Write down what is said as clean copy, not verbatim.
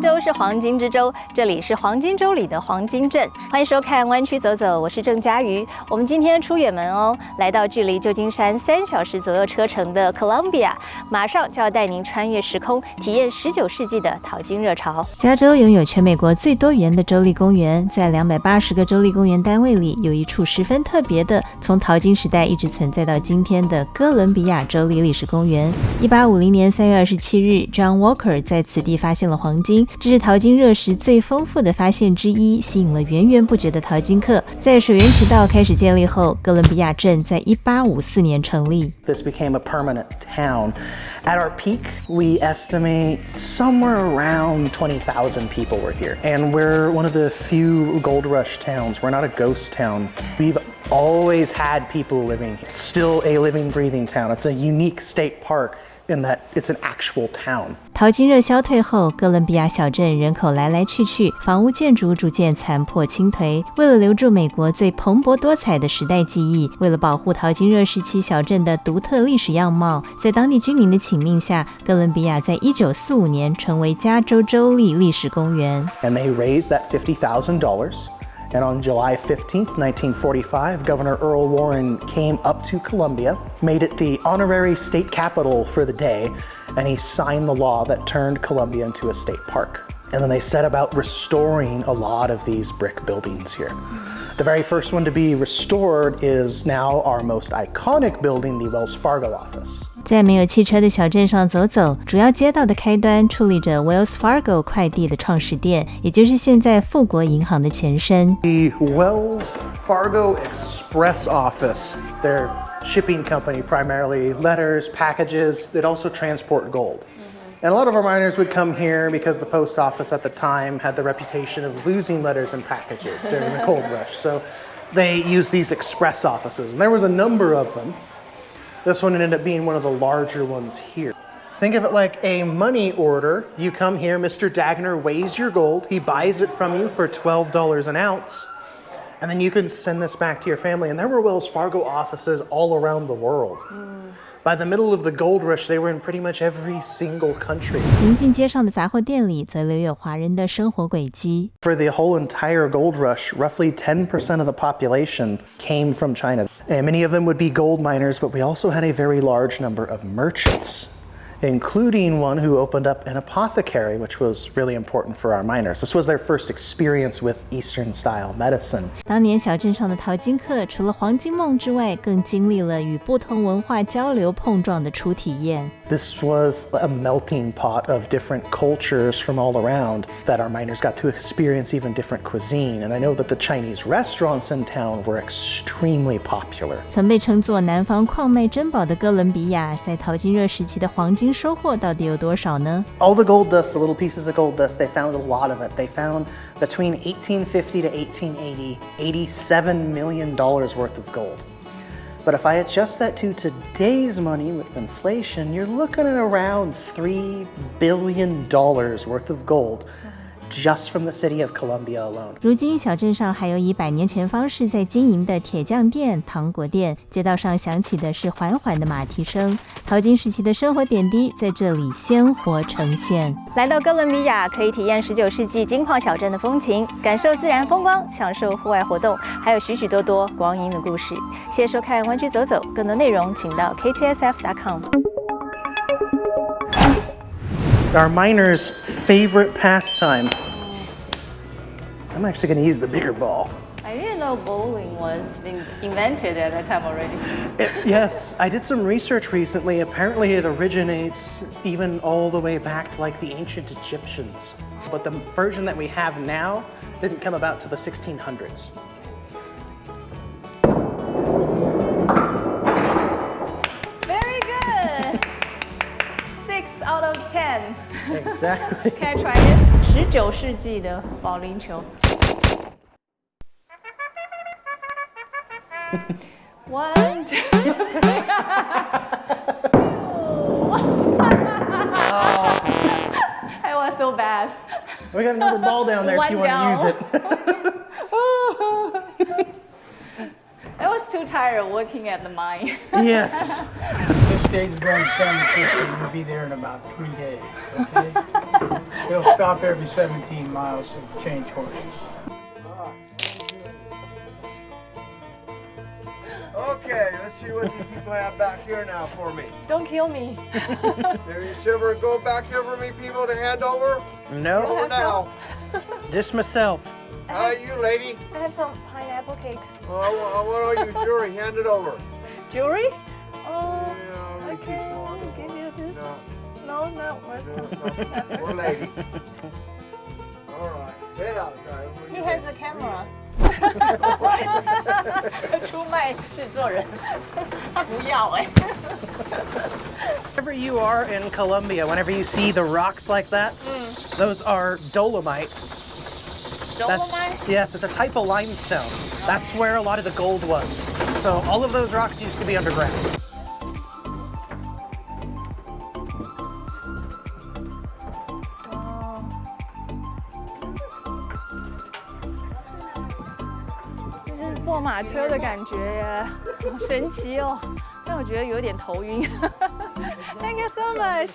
州是黄金之州，这里是黄金州里的黄金镇。欢迎收看《湾区走走》，我是郑佳瑜。我们今天出远门哦，来到距离旧金山3小时左右车程的哥伦比亚，马上就要带您穿越时空，体验19世纪的淘金热潮。加州拥有全美国最多元的州立公园，在280个州立公园单位里，有一处十分特别的，从淘金时代一直存在到今天的哥伦比亚州立历史公园。1850年3月27日 ，John Walker 在此地发现了黄金，这是淘金热时最丰富的发现之一，吸引了源源不绝的淘金客。在水源渠道开始建立后，哥伦比亚镇在1854年成立。This became a permanent town. At our peak, we estimate somewhere around 20,000 people were here. And we're one of the few gold rush towns. We're not a ghost town. We've always had people living here. It's still a living, breathing town. It's a unique state park in that it's an actual town. 淘金热消退后，哥伦比亚小镇人口来来去去，房屋建筑逐渐残破倾颓。为了留住美国最蓬勃多彩的时代记忆，为了保护淘金热时期小镇的独特历史样貌，在当地居民的请命下，哥伦比亚在1945年成为加州州立历史公园。And they raised that $50,000.And on July 15th, 1945, Governor Earl Warren came up to Columbia, made it the honorary state capital for the day, and he signed the law that turned Columbia into a state park. And then they set about restoring a lot of these brick buildings here. The very first one to be restored is now our most iconic building, the Wells Fargo office. 在没有汽车的小镇上走走，主要街道的开端矗立着 Wells Fargo 快递的创始店，也就是现在富国银行的前身。The Wells Fargo Express office, their shipping company primarily, letters, packages, they'd also transport gold.And a lot of our miners would come here because the post office at the time had the reputation of losing letters and packages during the gold rush. So they used these express offices, and there was a number of them. This one ended up being one of the larger ones here. Think of it like a money order. You come here, Mr. Dagner weighs your gold, he buys it from you for $12 an ounce, and then you can send this back to your family. And there were Wells Fargo offices all around the world.By the middle of the gold rush, they were in pretty much every single country. 临近街上的杂货店里，则留有华人的生活轨迹。For the whole entire gold rush, roughly 10% of the population came from China. And many of them would be gold miners, but we also had a very large number of merchants, including one who opened up an apothecary, which was really important for our miners. This was their first experience with Eastern-style medicine. 当年小镇上的淘金客，除了黄金梦之外，更经历了与不同文化交流碰撞的初体验。This was a melting pot of different cultures from all around that our miners got to experience even different cuisine. And I know that the Chinese restaurants in town were extremely popular. 曾被称作南方矿脉珍宝的哥伦比亚，在淘金热时期的黄金收获到底有多少呢？ All the gold dust, the little pieces of gold dust, they found a lot of it. They found between 1850 to 1880, $87 million worth of gold. But if I adjust that to today's money with inflation, you're looking at around $3 billion worth of gold.Just from the city of Columbia alone. 如今小镇上还有以100年前方式在经营的铁匠店、糖果店，街道上响起的是缓缓的马蹄声。淘金时期的生活点滴在这里鲜活呈现。来到哥伦比亚，可以体验19世纪金矿小镇的风情，感受自然风光，享受户外活动，还有许许多多光阴的故事。谢谢收看《湾区走走》，更多内容请到 KTSF.com。Our miners' favorite pastime. I'm actually going to use the bigger ball. I didn't know bowling was invented at that time already. Yes, I did some research recently. Apparently it originates even all the way back to like the ancient Egyptians. But the version that we have now didn't come about to the 1600s. Very good. 6 out of 10. Exactly. Can I try it? 19世纪的保龄球。1, 2, 3. It was so bad. We got another ball down there if you want to use it. I was too tired working at the mine. Yes. This stage is going to San Francisco. You'll be there in about 3 days, okay? They'll stop every 17 miles and change horses. Okay, let's see what you people have back here now for me. Don't kill me. There you ever go back here for me, people, to hand over? No, Over now. just myself. You lady. I have some pineapple cakes. Well, I want all you jewelry. Hand it over. Jewelry? Oh, Yeah, I'll okay. small. I'll give you this. No, No, not worth. no. Poor lady. All right. Head out, guys. He has a camera. 出卖制作人，他不要哎。Whenever you are in Colombia, whenever you see the rocks like that, those are dolomite. Dolomite? Yes, it's a type of limestone. That's where a lot of the gold was. So all of those rocks used to be underground. 坐马车的感觉耶，好神奇哦！但我觉得有点头晕。Thank you so much.